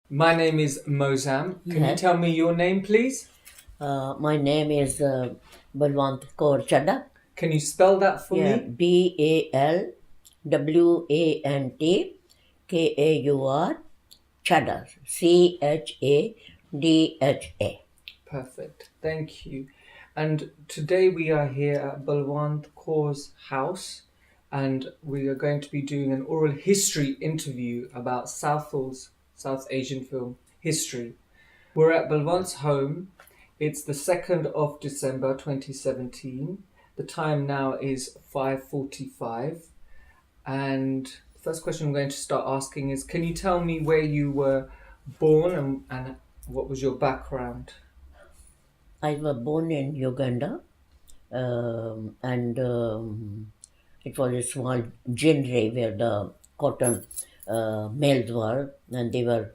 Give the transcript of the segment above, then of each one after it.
My name is Mozam. Can you Yes. tell me your name, please? My name is Balwant Chadha. Can you spell that for Yeah, me? Balwantkaur Chadha. Chadha. Perfect. Thank you. And today we are here at Balwant Kaur's house, and we are going to be doing an oral history interview about Southall's South Asian film history. We're at Balwant's home. It's the 2nd of December 2017. The time now is 5:45. And the first question I'm going to start asking is, can you tell me where you were born and what was your background? I was born in Uganda, and it was a small ginnery where the cotton mills were, and they were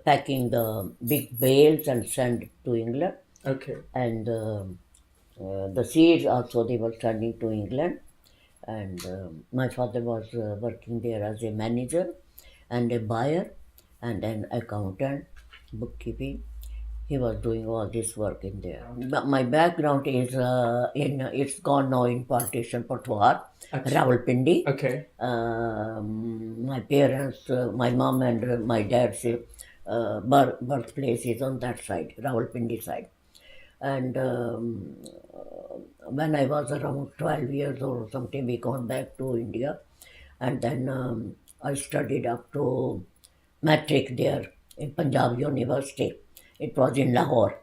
packing the big bales and send to England. Okay. And the seeds also they were sending to England. And my father was working there as a manager and a buyer and an accountant, bookkeeping. He was doing all this work in there. But my background is it's gone now in partition, Patwar, Rawalpindi. Okay. My parents, my mom and my dad's birthplace is on that side, Rawalpindi side. And when I was around 12 years old or something, we gone back to India. And then I studied up to matric there in Punjab University. It was in Lahore.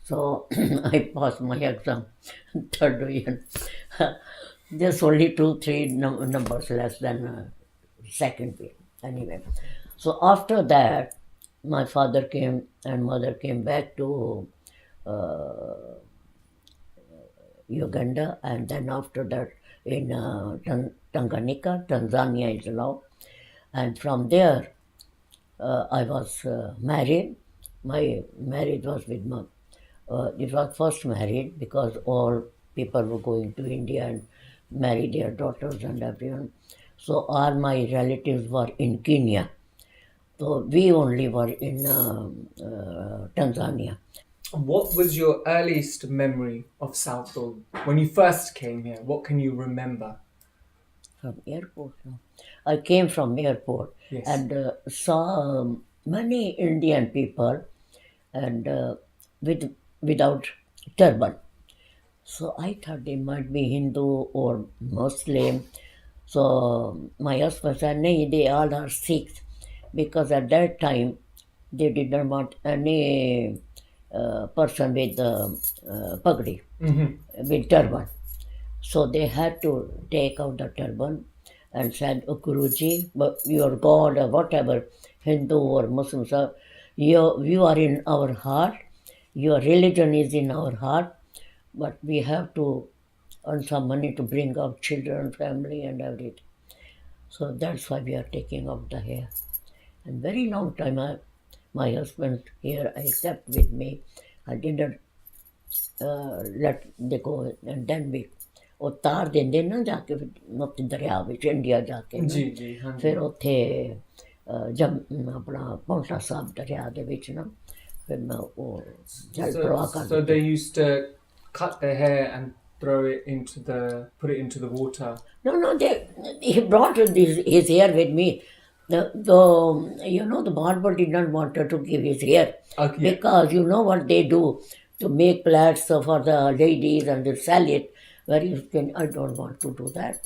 So I passed my exam, third division. There's only two, three numbers less than second grade. Anyway, so after that, my father came and mother came back to uh, Uganda, and then after that in Tanganyika, Tanzania is now. And from there, I was married. My marriage was with my, it was first married because all people were going to India and marry their daughters and everyone. So all my relatives were in Kenya. So we only were in Tanzania. What was your earliest memory of Southall when you first came here? What can you remember? From airport. No? I came from airport Yes. and saw many Indian people and without turban. So I thought they might be Hindu or Muslim. So my husband said, "No, they all are Sikhs," because at that time they did not want any person with pagdi, with turban. So they had to take out the turban and said, "Oh, Guruji, but your God or whatever, Hindu or Muslim, sir, you are in our heart, your religion is in our heart, but we have to earn some money to bring up children, family, and everything. So that's why we are taking out the hair." And very long time, my husband here, I kept with me. I didn't let they go, and then we ਉਹ ਤਾਰ ਦਿੰਦੇ ਨਾ ਜਾ ਕੇ ਉੱਥੇ ਦਰਿਆ ਵਿੱਚ India ਜਾ ਕੇ ਜੀ ਜੀ ਹਾਂਜੀ ਫਿਰ ਉੱਥੇ ਜਬ ਆਪਣਾ ਪੌਂਟਾ ਸਾਹਿਬ ਦਰਿਆ ਦੇ ਵਿੱਚ ਨਾ ਫਿਰ ਮੈਂ ਉਹ ਜਲ ਪ੍ਰਵਾਹ ਕਰ So they used to cut their hair and put it into the water. No, he brought his hair with me. The barber did not want her to give his hair Okay. because you know what they do to make plats for the ladies and they sell it. Very I don't want to do that.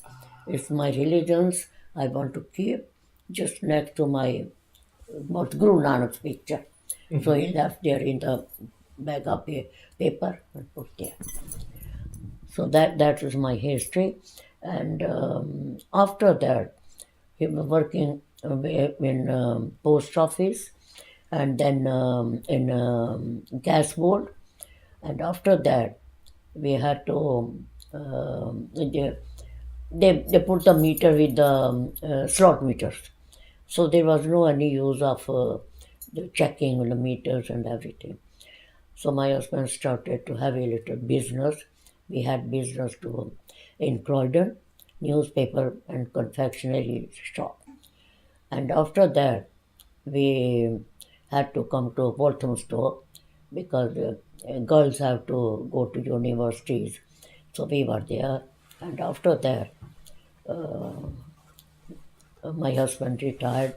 It's my religions. I want to keep just next to my Guru Nanak's picture. So he left there in the bag of paper and put there. So that is my history. And after that, he was working in post office and then in gas board. And after that, we had to they put the meter with the slot meters. So there was no any use of the checking the meters and everything. So my husband started to have a little business. We had business to in Croydon, newspaper and confectionery shop. And after that, we had to come to Walthamstow because girls have to go to universities. So we were there. And after that, my husband retired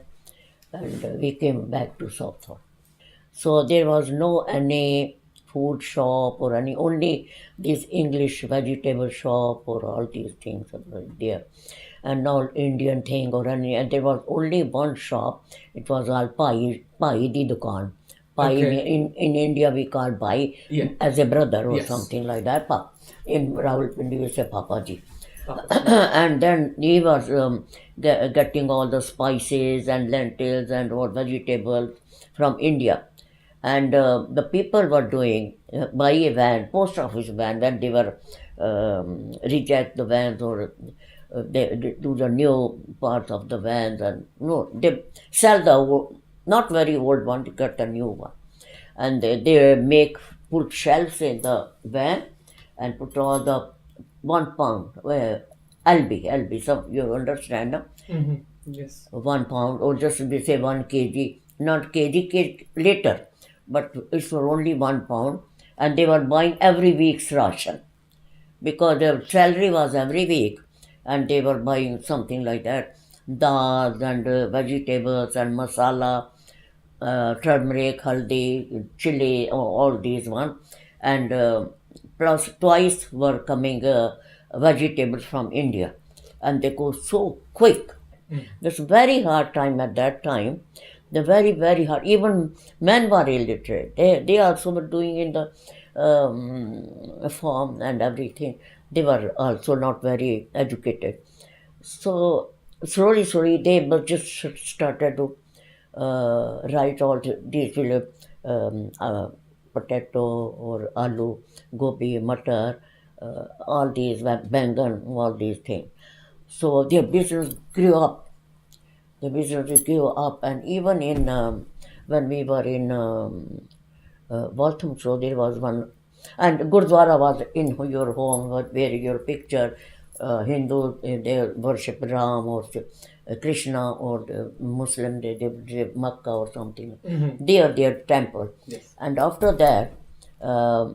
and we came back to Southall. So there was no any food shop or any only this English vegetable shop or all these things were there, and no Indian thing or any. And there was only one shop. It was all pai di dukan. Pai Okay. in India we call pai Yeah. as a brother or Yes. something like that. Pa. In Rawalpindi we say Papa ji. Papa. And then he was getting all the spices and lentils and all vegetables from India. And the people were doing by a van, post office van, when they were reject the vans or they do the new parts of the vans, and no, they sell the not very old one to get a new one, and they make put shelves in the van and put all the 1 pound LB. So you understand, no? Yes. 1 pound, or just we say 1 kg, not kg later, but it's for only 1 pound, and they were buying every week's ration because their salary was every week, and they were buying something like that, dals and vegetables and masala, turmeric, haldi, chili, all these one, and plus twice were coming vegetables from India, and they go so quick. It's very hard time at that time. The very hard. Even men were illiterate. They also were doing in the farm and everything. They were also not very educated. So slowly they just started to write all these potato or aloo, gobi, matar, all these bangan, all these things. So their business grew up. The business grew up, and even in when we were in Walthamstow, there was one, and Gurdwara was in your home where your picture, Hindu, they worship Ram or Krishna, or the Muslim, they Makkah or something. Their temple. Yes. And after that, uh,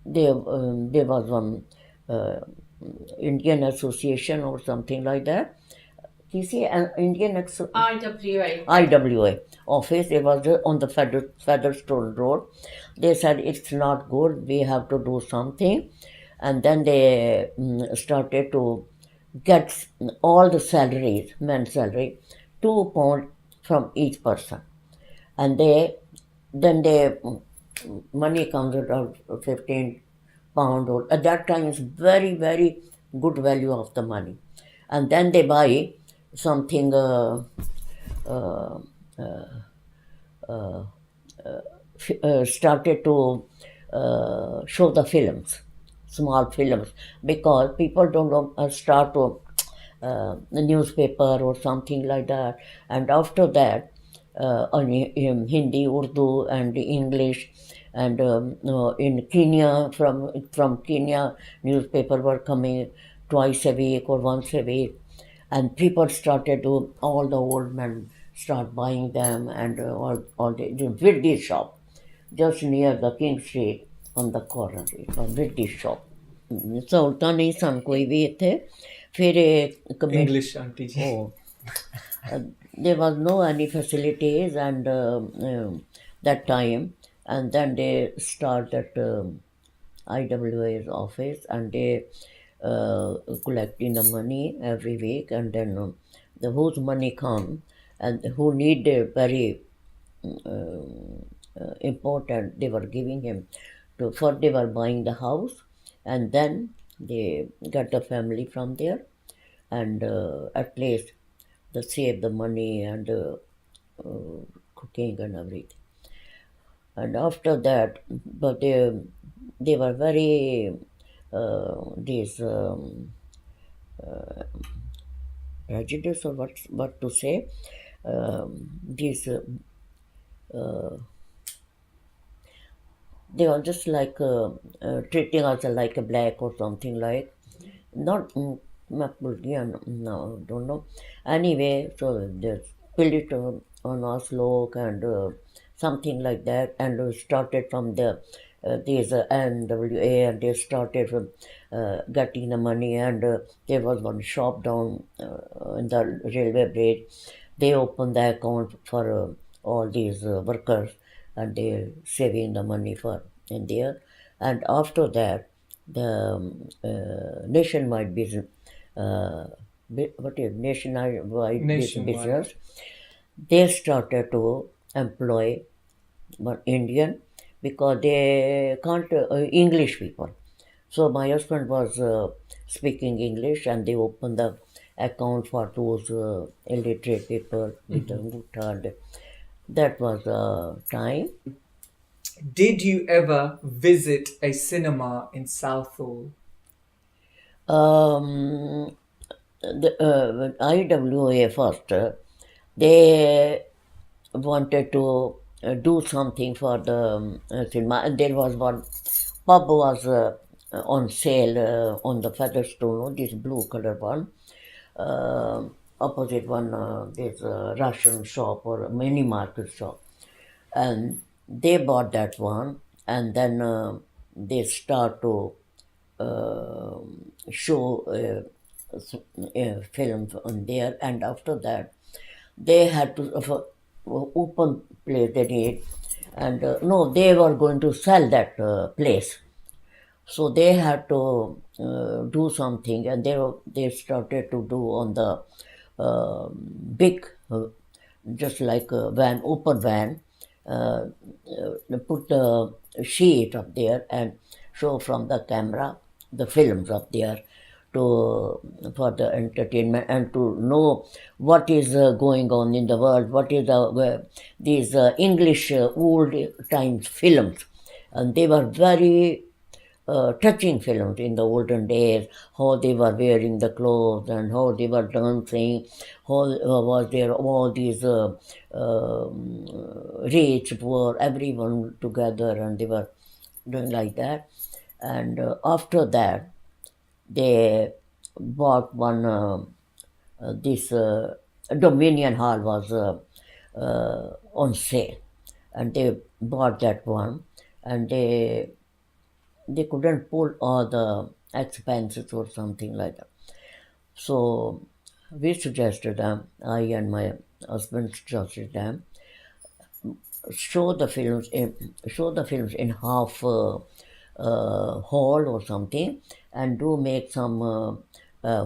there was one Indian association or something like that. You see, an Indian IWA office. It was on the Featherstone Road. They said it's not good. We have to do something, and then they started to get all the salaries, men's salary, 2 pound from each person, and they money comes out of 15 pound, or at that time it's very good value of the money, and then they buy something uh, started to show the films, small films, because people don't know, start to the newspaper or something like that. And after that, in Hindi, Urdu, and English, and in Kenya, from Kenya, newspaper were coming twice a week or once a week, and people started to, all the old men start buying them, and all the Viddi shop just near the King Street on the corner. It was Viddi shop. सहूलतां नहीं सन कोई भी इत्थे फिर English, Auntie ji. there was no any facilities, and that time, and then they started IWA's office, and they collecting the money every week, and then the whose money come and who need a very important, they were giving him to, for they were buying the house, and then they got the family from there, and at least they save the money and cooking and everything. And after that, but they were very these prejudice, or what to say, these they were just like treating us like a black or something like, not no, don't know. Anyway, so they spilled it on us look, and something like that, and we started from the these NWA, and they started from getting the money, and there was one shop down in the railway bridge. They opened the account for all these workers, and they saving the money for in there. And after that, the nationwide business, what is nationwide Nationwide. business, they started to employ one Indian because they can't English people. So my husband was speaking English, and they opened the account for those illiterate people with the Anguta, and that was the time. Did you ever visit a cinema in Southall? Um, when IWA first, they wanted to do something for the cinema, and there was one pub was on sale on the Featherstone, this blue color one. Uh, Opposite one, there's a Russian shop or a mini market shop, and they bought that one, and then they start to uh, show films on there, and after that they had to open place they need, and no, they were going to sell that place, so they had to do something, and they started to do on the big, just like a van, open van, put the sheet up there and show from the camera the films up there to for the entertainment, and to know what is going on in the world, what is these English old times films, and they were very touching films in the olden days, how they were wearing the clothes and how they were dancing, how was there all these rich, poor, everyone together, and they were doing like that. And after that, they bought one, this Dominion Hall was on sale, and they bought that one, and they couldn't pull all the expenses or something like that. So we suggested them, I and my husband suggested them, show the films in half hall or something, and do make some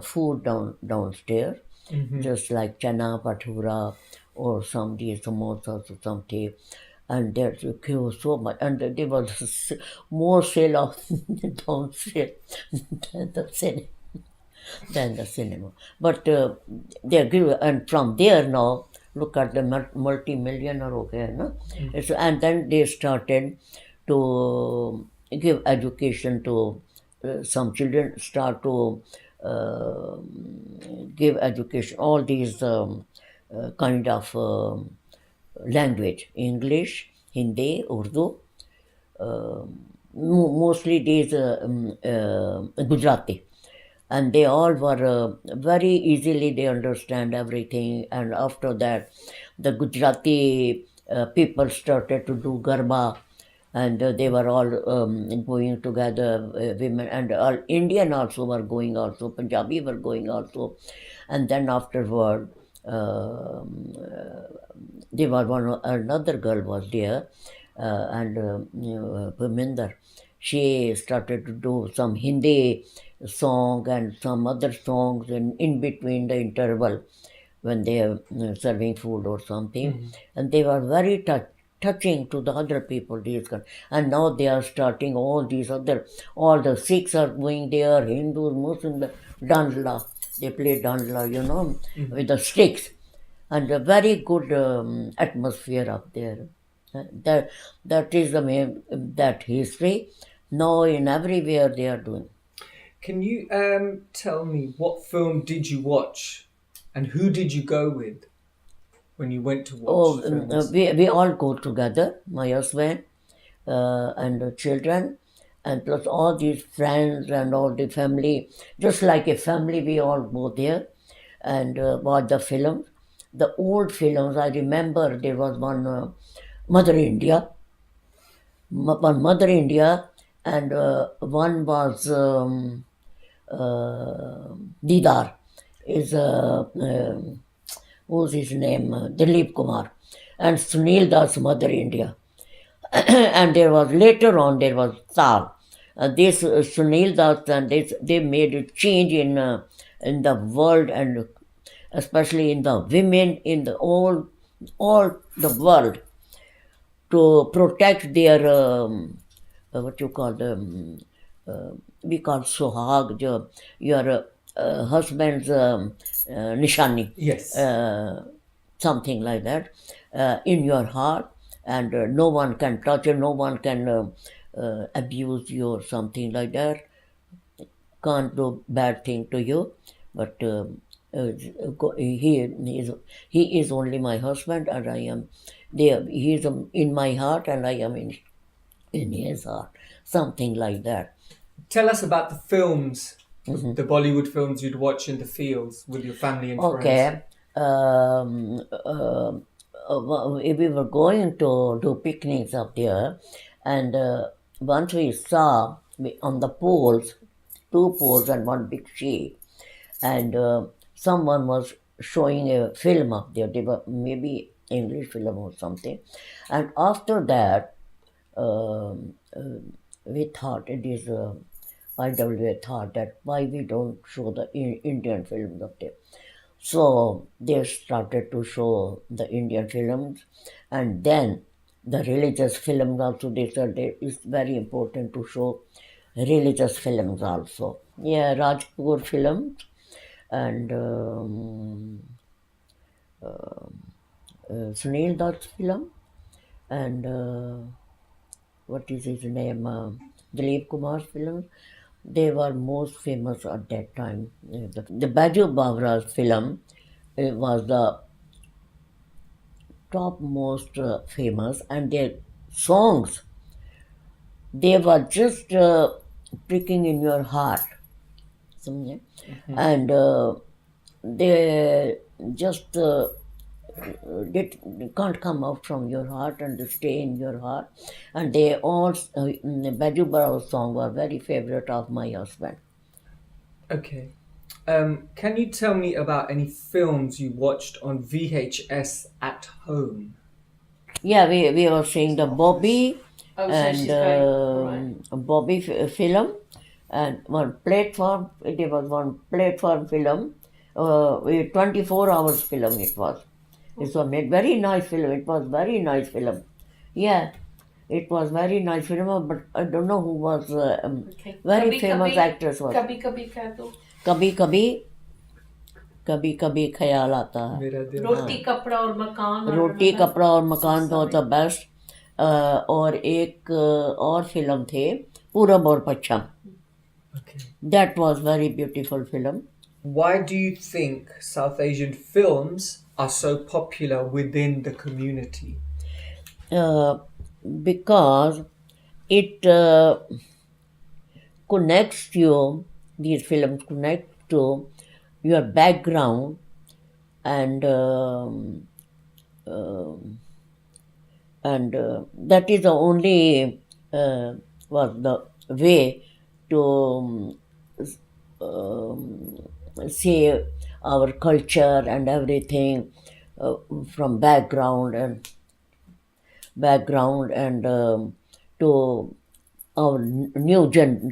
food downstairs, just like chana bhatura or some these samosas or something. And there's a queue so much, and there was more sale of downstairs than the cinema. Than the cinema. But they give, and from there now, look at the multi-millionaire, okay, no? And then they started to give education to some children, start to uh, give education, all these kind of language, English, Hindi, Urdu, mostly these Gujarati, and they all were very easily they understand everything. And after that, the Gujarati people started to do garba, and they were all going together, women, and all Indian also were going, also Panjabi were going also. And then afterward, there was one another girl was there, and Bhuminder, she started to do some Hindi song and some other songs in between the interval when they are serving food or something, and they were very touching to the other people. And now they are starting all these other, all the Sikhs are going there, Hindus, Muslims, dandla. They play dandla, with the sticks, and a very good atmosphere up there. That is the main that history. Now in everywhere they are doing. Can you tell me what film did you watch and who did you go with when you went to watch Oh, films? we all go together, my husband and the children, and plus all these friends and all the family. Just like a family, we all go there and watch the films. The old films, I remember there was one Mother India, one Mother India, and one was Didar. Is who's his name? Dilip Kumar, and Sunil Das, Mother India. And there was later on there was Sal. This Sunil Das and this they made a change in the world, and especially in the women in the all the world, to protect their what you call them, we call suhag, your husband's nishani, Yes. something like that, in your heart, and no one can touch it, no one can abuse you or something like that, can't do bad thing to you. But uh, he is only my husband, and I am there. He is in my heart, and I am in his heart. Something like that. Tell us about the films, the Bollywood films you'd watch in the fields with your family and friends. Okay. We were going to do picnics up there, and once we saw on the poles, two poles and one big sheet, and someone was showing a film up there. They were maybe English film or something, and after that, we thought it is. IWA thought that why we don't show the Indian films up there. So they started to show the Indian films, and then the religious films also. They said it's very important to show religious films also. Yeah, Rajpur films and Sunil Dutt's film, and what is his name? Dilip Kumar's films. They were most famous at that time. The Baju Bavra's film was the topmost famous, and their songs, they were just pricking in your heart. समझे? And they just they can't come out from your heart, and they stay in your heart. And they all, Baju Bara's song were very favorite of my husband. Okay. Can you tell me about any films you watched on VHS at home? Yeah, we were seeing the Bobby Oh, so and she's going, Bobby film, and one platform. There was one platform film, 24 hours film it was. It was made very nice film. It was very nice film. Yeah, it was very nice film. But I don't know who was Okay. very Kabhi famous Kabhi- actress was. कभी कभी कह दो कभी कभी कभी कभी ख्याल आता है. मेरा दिल रोटी कपड़ा और मकान रोटी कपड़ा और मकान तो द बेस्ट. और एक और फिल्म थे पूरब और पश्चिम. Okay. That was very beautiful film. Why do you think South Asian films are so popular within the community? Because it connects you, these films connect to your background, and that is the only was the way to see our culture and everything, from background and to our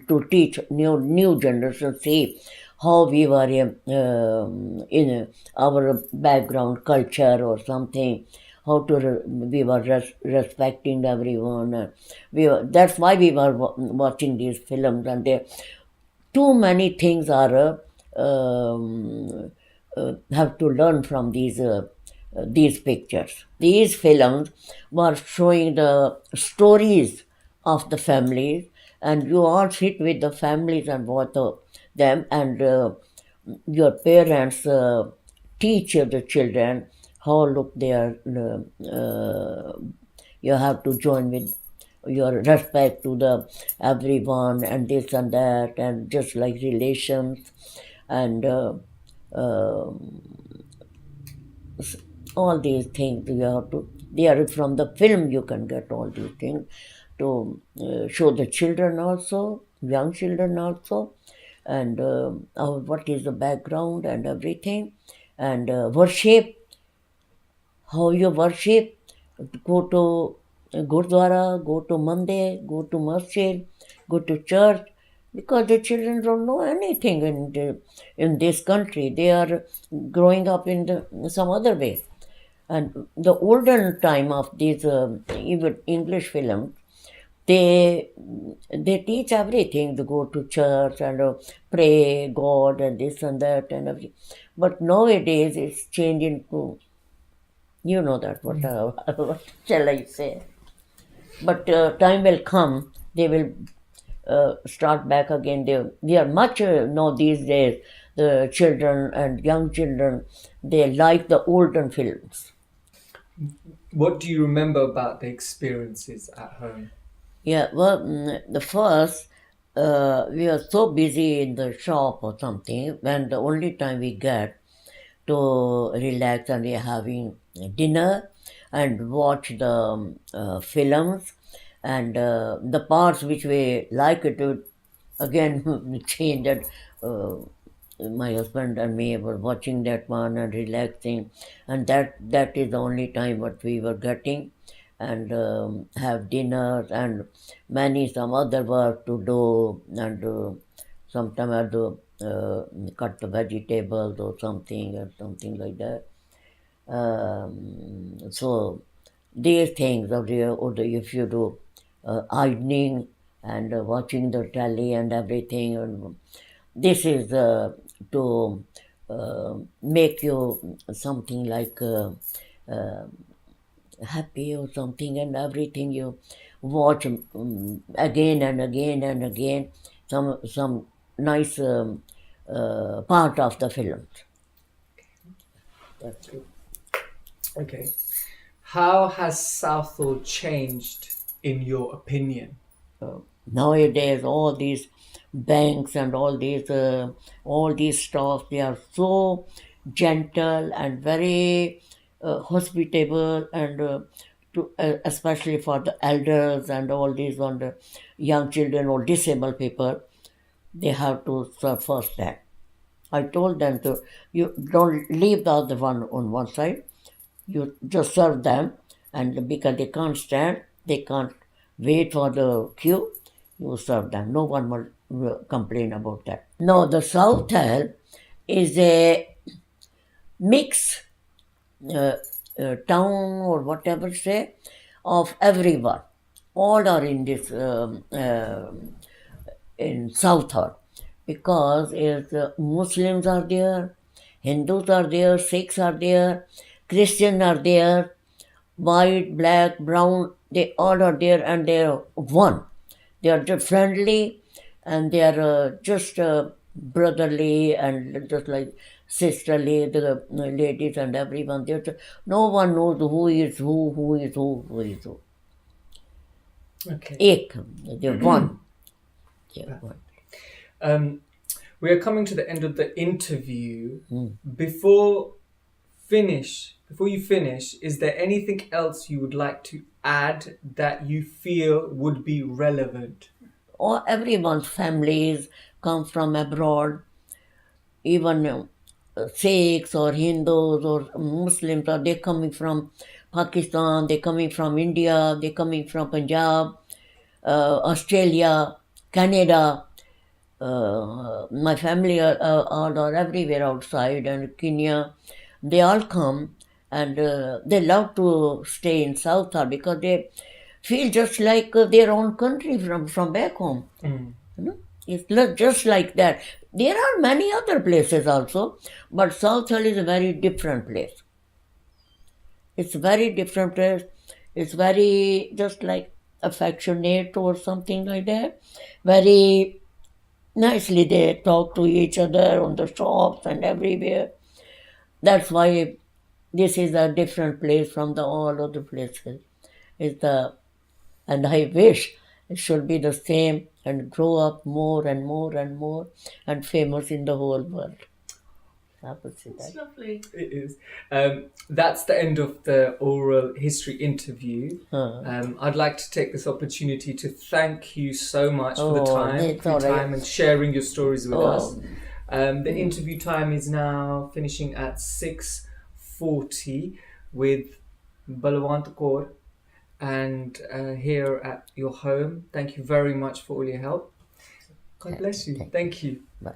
to teach new generation, see how we were in our background culture or something, how to we were respecting everyone. That's why we were watching these films, and there too many things are have to learn from these pictures. These films were showing the stories of the families, and you all sit with the families and watch them, and your parents teach the children how look they are. You have to join with your respect to the everyone, and this and that, and just like relations, and all these things you have to They are from the film you can get all these things to show the children also, young children also, and what is the background and everything, and worship, how you worship, go to Gurdwara, go to Mandir, go to Masjid, go to church, because the children don't know anything in this country. They are growing up in some other way. And the olden time of these even English films, they they teach everything. They go to church and pray God and this and that and everything. But nowadays it's changing to, you know that what shall I say? But time will come. They will start back again. They are much now these days. The children and young children, they like the olden films. What do you remember about the experiences at home? Yeah, well, the first, we are so busy in the shop or something, when the only time we get to relax and we're having dinner and watch the films, and the parts which we like it to, again, change that. My husband and me were watching that one and relaxing, and that is the only time what we were getting, and have dinners and many some other work to do, and sometimes I do cut the vegetables or something like that. So these things, if you do ironing and watching the telly and everything, and this is to make you something like happy or something, and everything you watch again and again and again some nice part of the film. That's it. Okay. How has Southall changed, in your opinion? Nowadays all these banks and all these stuff, they are so gentle and very hospitable, and especially for the elders and all these on the young children or disabled people, they have to serve first that. I told them to, you don't leave the other one on one side, you just serve them, and because they can't stand, they can't wait for the queue, you serve them. No one will complain about that. No, the Southall is a mix town or whatever say of everyone. All are in this in Southall, because Muslims are there, Hindus are there, Sikhs are there, Christians are there, white, black, brown, they all are there, and they are one. They are just friendly, and they are just brotherly and just like sisterly, the ladies and everyone. No one knows who is who is who is who. Okay. Ek, they're one. Yeah, one. We are coming to the end of the interview. Before you finish, is there anything else you would like to add that you feel would be relevant? Or everyone's families come from abroad, even Sikhs or Hindus or Muslims, are they coming from Pakistan, they coming from India, they coming from Punjab, Australia, Canada. My family are everywhere outside, and Kenya. They all come, and they love to stay in Southall because they feel just like their own country from back home. You know? It's just like that. There are many other places also, but Southall is a very different place. It's a very different place. It's very just like affectionate or something like that. Very nicely they talk to each other on the shops and everywhere. That's why this is a different place from the all other places. And I wish it should be the same and grow up more and more and more and famous in the whole world. I would say It's that. lovely. It is. That's the end of the oral history interview. I'd like to take this opportunity to thank you so much for the Oh, time, that's for your all right. time and sharing your stories with Oh. us. The interview time is now finishing at 6:40 with Balwant Kaur, and here at your home. Thank you very much for all your help. God bless you. Thank you. Bye.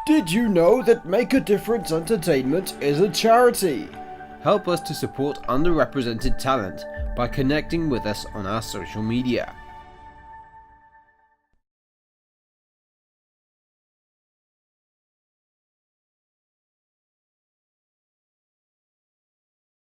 Did you know that Make a Difference Entertainment is a charity? Help us to support underrepresented talent by connecting with us on our social media.